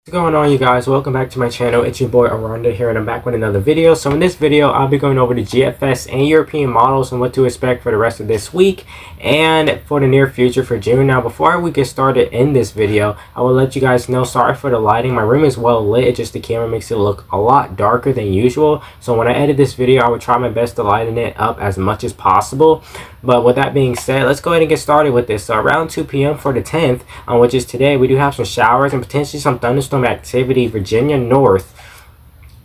What's going on, you guys? Welcome back to my channel. It's your boy Aranda here, and I'm back with another video. So in this video, I'll be going over the GFS and European models and what to expect for the rest of this week and for the near future for June. Now, before we get started in this video, I will let you guys know, sorry for the lighting. My room is well lit. It's just the camera makes it look a lot darker than usual. So when I edit this video, I will try my best to lighten it up as much as possible. But with that being said, let's go ahead and get started with this. So around 2 p.m. for the 10th, which is today, we do have some showers and potentially some thunderstorm activity Virginia north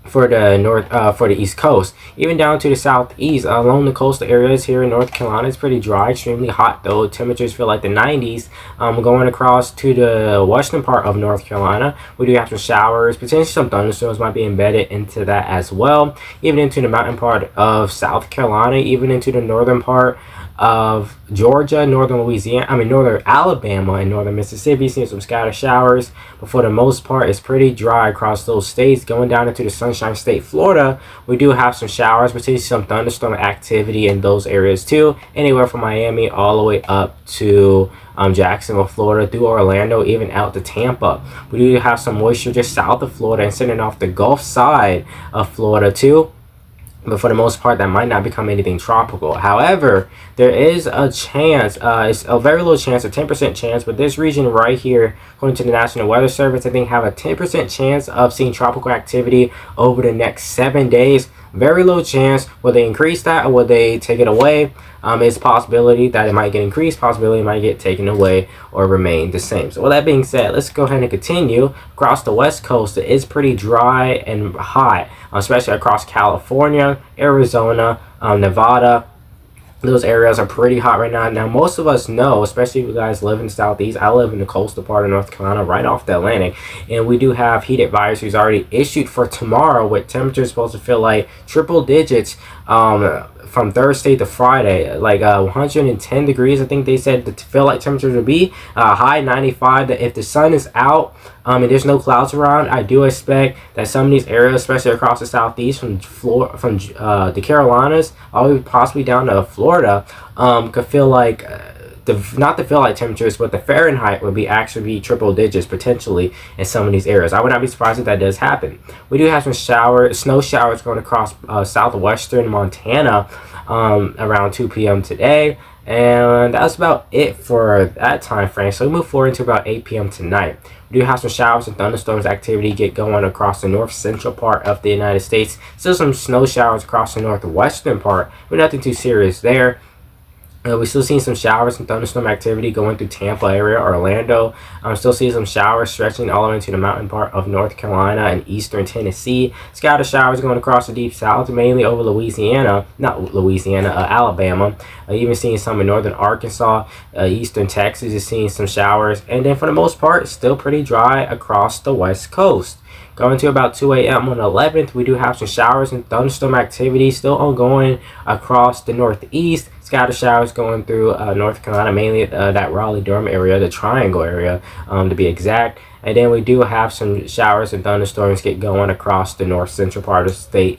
for the East Coast, even down to the southeast. Along the coastal areas here in North Carolina, it's pretty dry, extremely hot though. Temperatures feel like the 90s. Going across to the western part of North Carolina, we do have some showers, potentially some thunderstorms might be embedded into that as well, even into the mountain part of South Carolina, even into the northern part of Georgia, northern Alabama, and northern Mississippi, seeing some scattered showers. But for the most part, it's pretty dry across those states. Going down into the Sunshine State, Florida, we do have some showers, potentially some thunderstorm activity in those areas too. Anywhere from Miami all the way up to Jacksonville, Florida, through Orlando, even out to Tampa. We do have some moisture just south of Florida and sitting off the Gulf side of Florida too. But for the most part, that might not become anything tropical. However, there is a chance, it's a very low chance, a 10% chance, but this region right here, according to the National Weather Service, I think have a 10% chance of seeing tropical activity over the next 7 days. Very low chance. Will they increase that or will they take it away? It's a possibility that it might get increased, possibility it might get taken away or remain the same. So with that being said, let's go ahead and continue. Across the west coast, it is pretty dry and hot, especially across California, Arizona, Nevada. Those areas are pretty hot right now. Now, most of us know, especially if you guys live in the southeast, I live in the coastal part of North Carolina, right off the Atlantic, and we do have heat advisories already issued for tomorrow, with temperatures supposed to feel like triple digits from Thursday to Friday, like 110 degrees. I think they said to feel like temperatures would be high 95. That if the sun is out and there's no clouds around, I do expect that some of these areas, especially across the southeast, from the Carolinas all the way possibly down to Florida, could feel like not the feel like temperatures, but the Fahrenheit would actually be triple digits potentially in some of these areas. I would not be surprised if that does happen. We do have some snow showers going across southwestern Montana around 2 p.m. today, and that's about it for that time frame. So we move forward into about 8 p.m. tonight. We do have some showers and thunderstorms activity get going across the north central part of the United States. Still some snow showers across the northwestern part, but nothing too serious there. We're still seeing some showers and thunderstorm activity going through Tampa area, Orlando. I'm still seeing some showers stretching all the way into the mountain part of North Carolina and eastern Tennessee. Scattered showers going across the deep south, mainly over Alabama. Even seeing some in northern Arkansas. Eastern Texas is seeing some showers. And then for the most part, still pretty dry across the west coast. Going to about 2 a.m. on the 11th, we do have some showers and thunderstorm activity still ongoing across the northeast. Scattered showers going through North Carolina, mainly that Raleigh-Durham area, the Triangle area to be exact. And then we do have some showers and thunderstorms get going across the north central part of the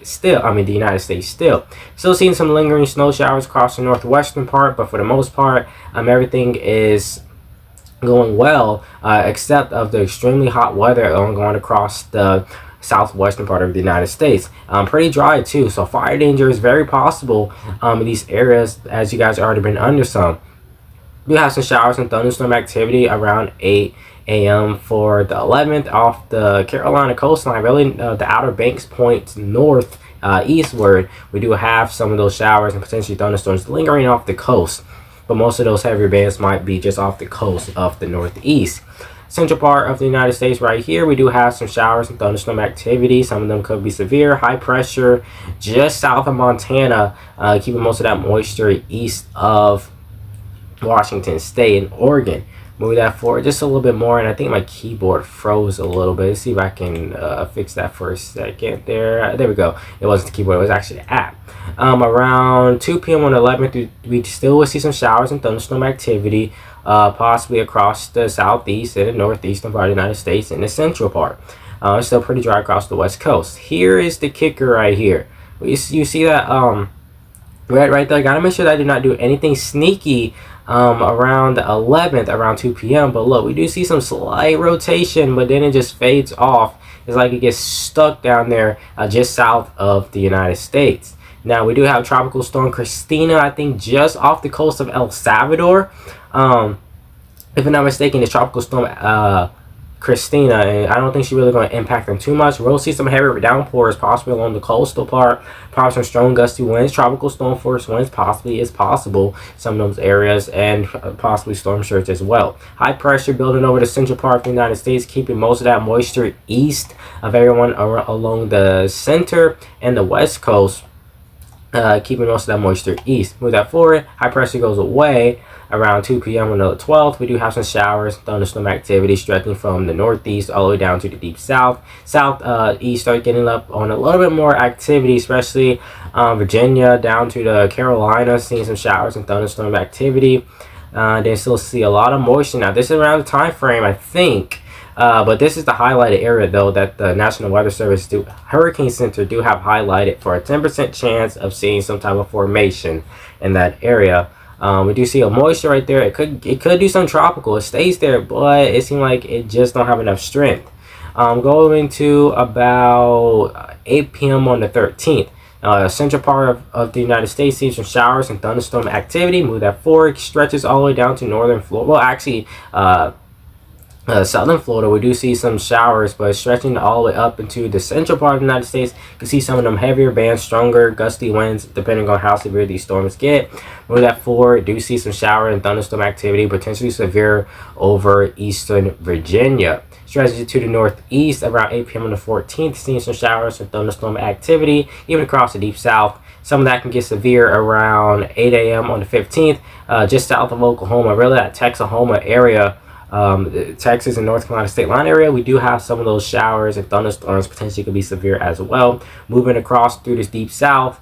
United States still. Still seeing some lingering snow showers across the northwestern part, but for the most part, everything is going well, except of the extremely hot weather going across the southwestern part of the United States. Pretty dry too, so fire danger is very possible in these areas, as you guys already been under some. We have some showers and thunderstorm activity around 8 a.m. for the 11th off the Carolina coastline, really the Outer Banks points north eastward. We do have some of those showers and potentially thunderstorms lingering off the coast, but most of those heavier bands might be just off the coast of the northeast. Central part of the United States right here, we do have some showers and thunderstorm activity. Some of them could be severe, high pressure, just south of Montana, keeping most of that moisture east of Washington State and Oregon. Move that forward just a little bit more, and I think my keyboard froze a little bit. Let's see if I can fix that for a second there. There we go. It wasn't the keyboard, it was actually the app. Around 2 p.m. on the 11th, we still will see some showers and thunderstorm activity, possibly across the southeast and the northeastern part of the United States and the central part. It's still pretty dry across the west coast. Here is the kicker right here. You see that right there. Gotta make sure that I do not do anything sneaky around the 11th around 2 p.m. But look, we do see some slight rotation, but then it just fades off. It's like it gets stuck down there just south of the United States. Now we do have Tropical Storm Christina, I think just off the coast of El Salvador. If I'm not mistaken, the Tropical Storm Christina, and I don't think she's really going to impact them too much. We'll see some heavy downpours possibly along the coastal part, probably some strong gusty winds, tropical storm force winds possibly is possible some of those areas, and possibly storm surge as well. High pressure building over the central part of the United States, keeping most of that moisture east of everyone along the center and the west coast, keeping most of that moisture east. Move that forward, high pressure goes away. Around 2 p.m. on the 12th, we do have some showers, thunderstorm activity stretching from the northeast all the way down to the deep south. Southeast start getting up on a little bit more activity, especially Virginia down to the Carolinas, seeing some showers and thunderstorm activity. Then still see a lot of moisture. Now, this is around the time frame, I think. But this is the highlighted area, though, that the National Weather Service Hurricane Center do have highlighted for a 10% chance of seeing some type of formation in that area. We do see a moisture right there. It could do some tropical. It stays there, but it seems like it just don't have enough strength. Going to about 8 p.m. on the 13th. Central part of the United States sees some showers and thunderstorm activity. Move that forward, stretches all the way down to northern Florida. Well, actually, southern Florida, we do see some showers, but stretching all the way up into the central part of the United States, you can see some of them heavier bands, stronger gusty winds, depending on how severe these storms get. Move that forward, do see some shower and thunderstorm activity, potentially severe over eastern Virginia. Stretches to the northeast around 8 p.m. on the 14th, seeing some showers and thunderstorm activity, even across the deep south. Some of that can get severe around 8 a.m. on the 15th, just south of Oklahoma, really that Texahoma area. Texas and North Carolina state line area, we do have some of those showers and thunderstorms potentially could be severe as well. Moving across through this deep south,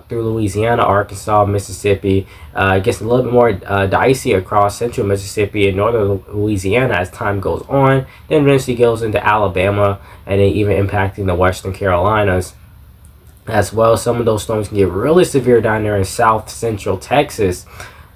through Louisiana, Arkansas, Mississippi, it gets a little bit more dicey across central Mississippi and northern Louisiana as time goes on. Then eventually goes into Alabama and then even impacting the western Carolinas as well. Some of those storms can get really severe down there in south central Texas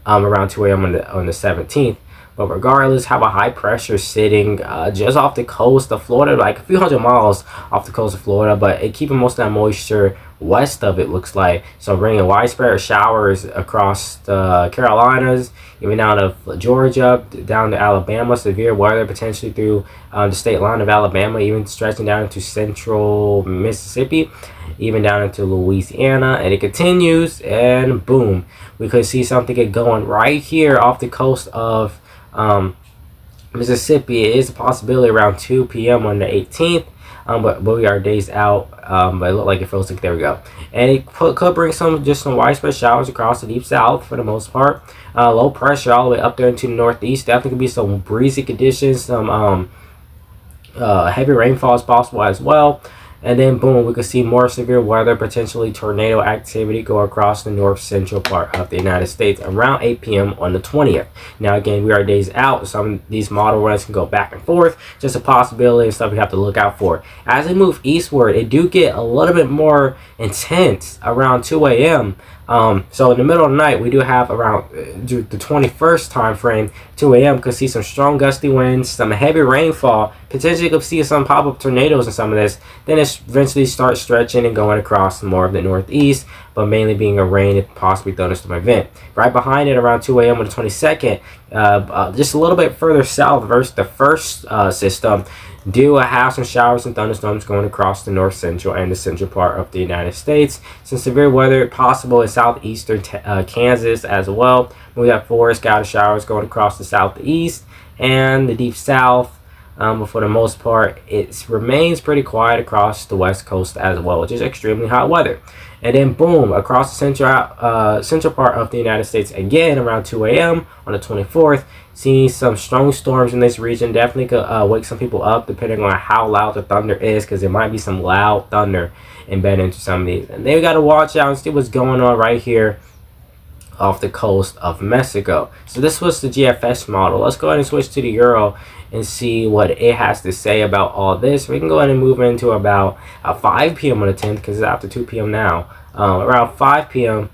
around 2 a.m. on the 17th. But regardless, have a high pressure sitting just off the coast of Florida, like a few hundred miles off the coast of Florida, but it keeping most of that moisture west of it, looks like. So bringing widespread showers across the Carolinas, even down to Georgia, down to Alabama, severe weather potentially through the state line of Alabama, even stretching down into central Mississippi, even down into Louisiana, and it continues, and boom, we could see something get going right here off the coast of Mississippi. It is a possibility around 2 p.m. on the 18th, but we are days out, but it looked like it feels like there we go. And it could bring some widespread showers across the deep south for the most part. Low pressure all the way up there into the northeast. Definitely could be some breezy conditions, some heavy rainfall is possible as well. And then boom, we could see more severe weather, potentially tornado activity go across the north central part of the United States around 8 p.m. on the 20th. Now again, we are days out. Some of these model runs can go back and forth. Just a possibility and stuff we have to look out for. As we move eastward, it do get a little bit more intense around 2 a.m. So in the middle of the night, we do have around the 21st time frame, 2 a.m. Could see some strong gusty winds, some heavy rainfall. Potentially could see some pop-up tornadoes and some of this. Then it eventually starts stretching and going across more of the northeast, but mainly being a rain and possibly thunderstorm event. Right behind it, around 2 a.m. on the 22nd, just a little bit further south versus the first system, do have some showers and thunderstorms going across the north central and the central part of the United States. Some severe weather possible in southeastern Kansas as well. We have forest scattered showers going across the southeast and the deep south. But for the most part, it remains pretty quiet across the west coast as well, which is extremely hot weather. And then boom, across the central part of the United States again around 2 a.m. on the 24th, seeing some strong storms in this region. Definitely could wake some people up depending on how loud the thunder is, because there might be some loud thunder embedded into some of these. And they got to watch out and see what's going on right here off the coast of Mexico. So this was the GFS model. Let's go ahead and switch to the Euro and see what it has to say about all this. We can go ahead and move into about 5 p.m. on the 10th, because it's after 2 p.m. now. Around 5 p.m.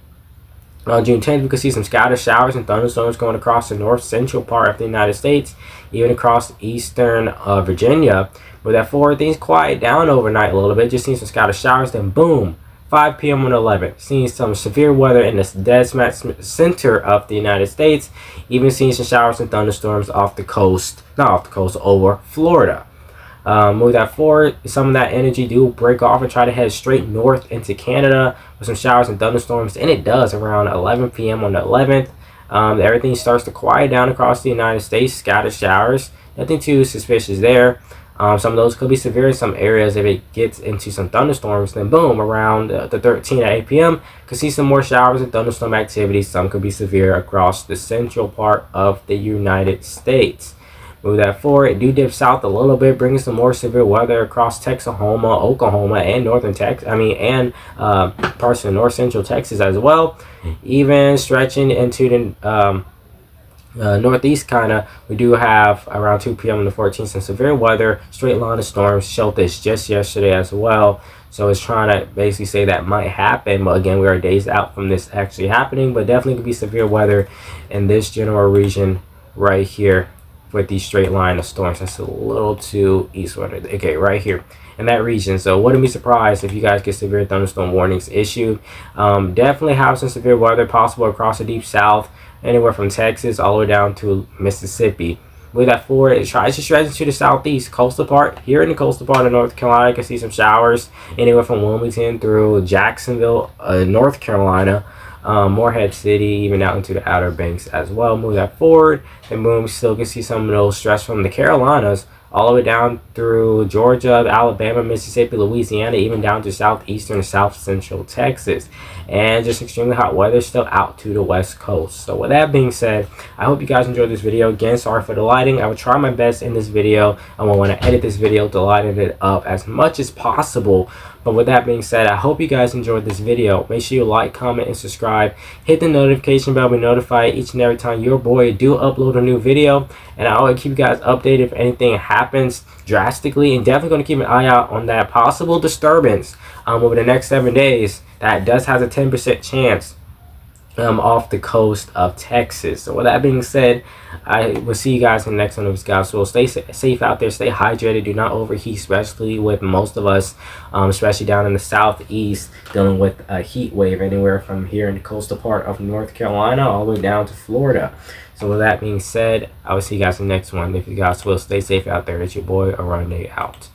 On June 10th, we could see some scattered showers and thunderstorms going across the north central part of the United States, even across eastern Virginia. With that forward, things quiet down overnight a little bit, just seeing some scattered showers, then boom, 5 p.m. on the 11th, seeing some severe weather in the dead smack center of the United States, even seeing some showers and thunderstorms off the coast, not off the coast, over Florida. Move that forward, some of that energy do break off and try to head straight north into Canada with some showers and thunderstorms, and it does around 11 p.m. on the 11th. Everything starts to quiet down across the United States, scattered showers, nothing too suspicious there. Some of those could be severe in some areas. If it gets into some thunderstorms, then boom, around the 13th at 8 p.m., could see some more showers and thunderstorm activity. Some could be severe across the central part of the United States. Move that forward, it do dip south a little bit, bringing some more severe weather across Texahoma, Oklahoma, and northern Texas. And parts of north central Texas as well. Even stretching into the northeast, we do have around 2 p.m. on the 14th some severe weather, straight line of storms, sheltered just yesterday as well. So it's trying to basically say that might happen, but again, we are days out from this actually happening. But definitely could be severe weather in this general region right here with these straight line of storms. That's a little too eastward. Okay, right here in that region. So wouldn't be surprised if you guys get severe thunderstorm warnings issued. Definitely have some severe weather possible across the deep south, anywhere from Texas all the way down to Mississippi. With that forward, it tries to stretch into the southeast coastal part. Here in the coastal part of North Carolina, you can see some showers anywhere from Wilmington through Jacksonville, North Carolina, Morehead City, even out into the Outer Banks as well. Move that forward, and boom, still can see some of those stress from the Carolinas all the way down through Georgia, Alabama, Mississippi, Louisiana, even down to southeastern, south central Texas. And just extremely hot weather still out to the west coast. So with that being said, I hope you guys enjoyed this video. Again, sorry for the lighting. I will try my best in this video. I will want to edit this video to lighten it up as much as possible. But with that being said, I hope you guys enjoyed this video. Make sure you like, comment, and subscribe. Hit the notification bell to be notified each and every time your boy do upload a new video. And I will keep you guys updated if anything happens drastically. And definitely going to keep an eye out on that possible disturbance over the next 7 days. That does have a 10% chance off the coast of Texas. So with that being said, I will see you guys in the next one of these guys. So stay safe out there, stay hydrated, do not overheat, especially with most of us, especially down in the southeast, dealing with a heat wave anywhere from here in the coastal part of North Carolina all the way down to Florida. So with that being said, I will see you guys in the next one. If you guys will, stay safe out there. It's your boy Aronde out.